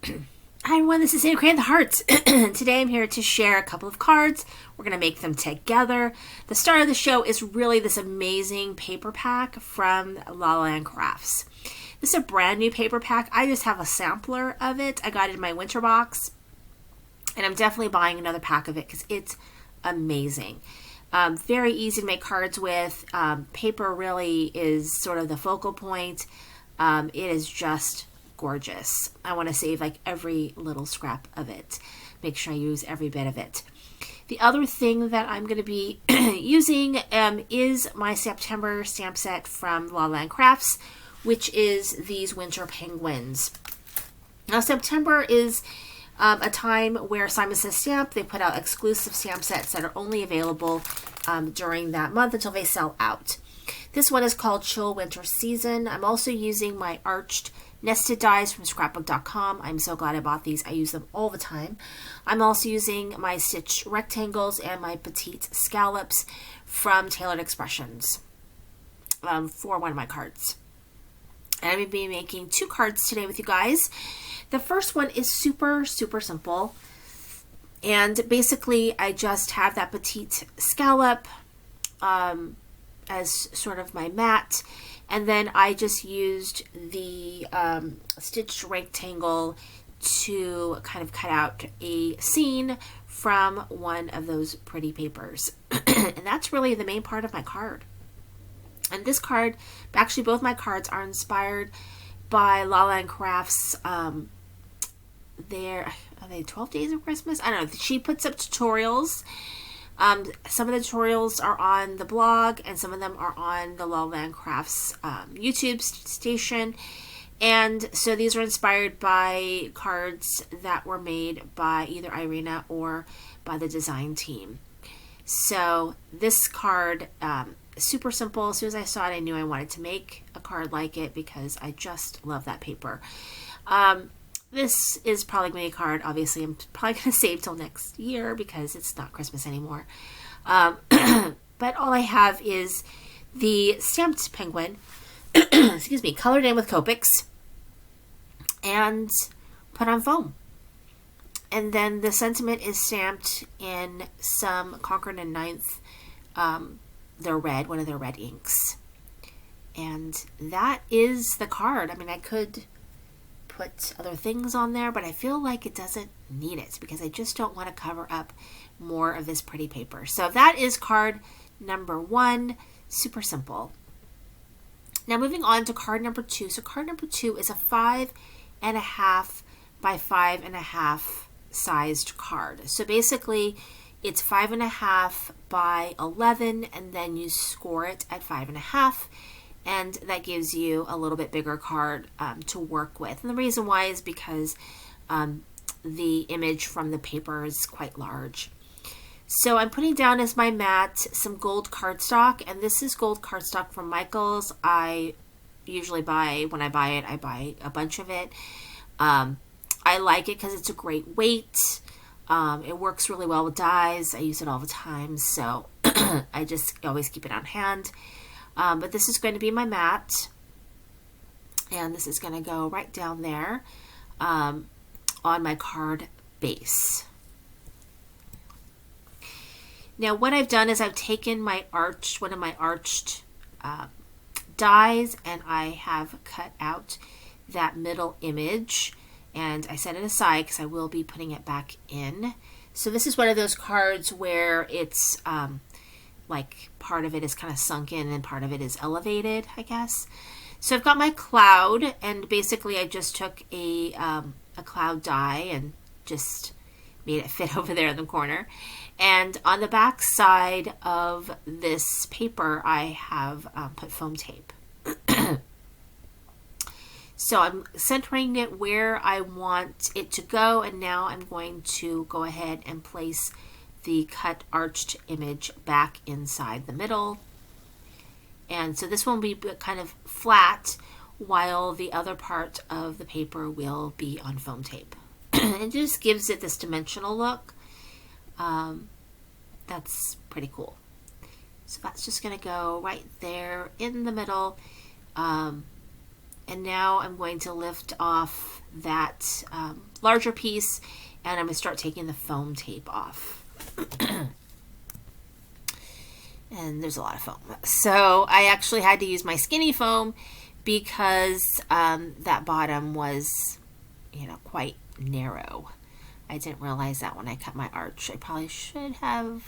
Hi everyone, this is Sandy Cran the Hearts. Today I'm here to share a couple of cards. We're going to make them together. The star of the show is really this amazing paper pack from La Land Crafts. This is a brand new paper pack. I just have a sampler of it. I got it in my winter box. And I'm definitely buying another pack of it because it's amazing. Very easy to make cards with. Paper really is sort of the focal point. It is just gorgeous. I want to save like every little scrap of it. Make sure I use every bit of it. The other thing that I'm going to be using is my September stamp set from La Land Crafts, which is these winter penguins. Now September is a time where Simon Says Stamp, they put out exclusive stamp sets that are only available during that month until they sell out. This one is called Chill Winter Season. I'm also using my arched nested dies from scrapbook.com. I'm so glad I bought these. I use them all the time. I'm also using my stitched rectangles and my petite scallops from Tailored Expressions for one of my cards. And I'm going to be making two cards today with you guys. The first one is super simple. And basically I just have that petite scallop as sort of my mat. And then I just used the stitched rectangle to kind of cut out a scene from one of those pretty papers. And that's really the main part of my card. And this card, actually both my cards are inspired by La Land Crafts. Are they 12 Days of Christmas? I don't know. She puts up tutorials. Some of the tutorials are on the blog and some of them are on the La Land Crafts YouTube station. And so these are inspired by cards that were made by either Irina or by the design team. So this card, super simple. As soon as I saw it, I knew I wanted to make a card like it because I just love that paper. This is probably going to be a card, obviously, I'm probably going to save till next year because it's not Christmas anymore. But all I have is the stamped penguin, excuse me, colored in with Copics and put on foam. And then the sentiment is stamped in some Concord and Ninth, their red, one of their red inks. And that is the card. I mean, I could put other things on there, but I feel like it doesn't need it because I just don't want to cover up more of this pretty paper. So that is card number one, super simple. Now moving on to card number two. So card number two is a 5.5 by 5.5 sized card. So basically it's 5.5 by 11 and then you score it at 5.5. And that gives you a little bit bigger card to work with. And the reason why is because the image from the paper is quite large. So I'm putting down as my mat some gold cardstock. And this is gold cardstock from Michaels. I usually buy, when I buy it, I buy a bunch of it. I like it because it's a great weight. It works really well with dies. I use it all the time. So I just always keep it on hand. But this is going to be my mat, and this is going to go right down there on my card base. Now what I've done is I've taken my one of my arched dies, and I have cut out that middle image, and I set it aside because I will be putting it back in. So this is one of those cards where it's like part of it is kind of sunk in and part of it is elevated, I guess. So I've got my cloud, and basically I just took a cloud die and just made it fit over there in the corner. And on the back side of this paper, I have put foam tape. So I'm centering it where I want it to go, and now I'm going to go ahead and place the cut arched image back inside the middle. And so this one will be kind of flat while the other part of the paper will be on foam tape. It just gives it this dimensional look. That's pretty cool. So that's just going to go right there in the middle. And now I'm going to lift off that larger piece, and I'm going to start taking the foam tape off. And there's a lot of foam. So I actually had to use my skinny foam because that bottom was, quite narrow. I didn't realize that when I cut my arch. I probably should have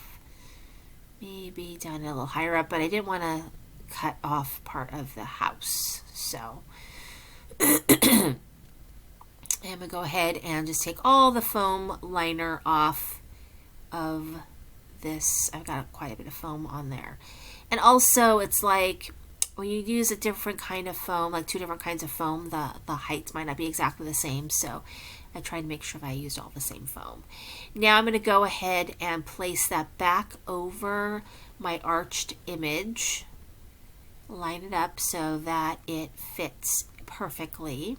maybe done it a little higher up, but I didn't want to cut off part of the house. So I'm going to go ahead and just take all the foam liner off of this. I've got quite a bit of foam on there. And also, it's like when you use a different kind of foam, like 2 different kinds of foam, the heights might not be exactly the same. So I tried to make sure I used all the same foam. Now I'm going to go ahead and place that back over my arched image. Line it up so that it fits perfectly.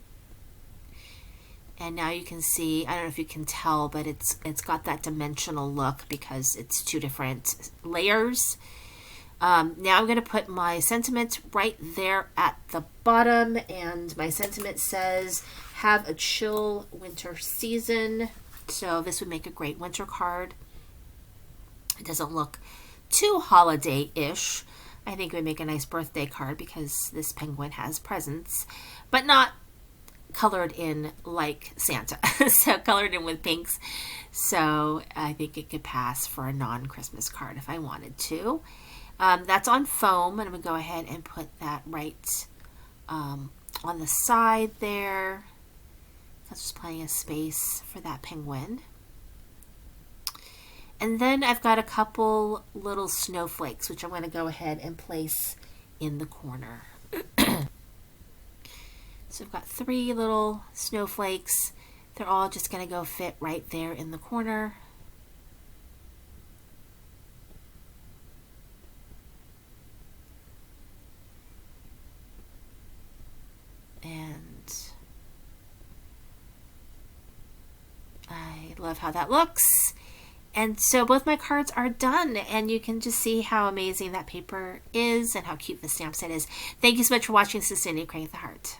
And now you can see, I don't know if you can tell, but it's got that dimensional look because it's 2 different layers. Now I'm going to put my sentiment right there at the bottom, and my sentiment says, have a chill winter season. So this would make a great winter card. It doesn't look too holiday-ish. I think it would make a nice birthday card because this penguin has presents, but not colored in like Santa. So colored in with pinks. So I think it could pass for a non-Christmas card if I wanted to. That's on foam, and I'm going to go ahead and put that right on the side there. That's just plenty of space for that penguin. And then I've got a couple little snowflakes, which I'm going to go ahead and place in the corner. So I've got 3 little snowflakes. They're all just going to go fit right there in the corner. And I love how that looks. And so both my cards are done, and you can just see how amazing that paper is and how cute the stamp set is. Thank you so much for watching. This is Cindy, Creating the Heart.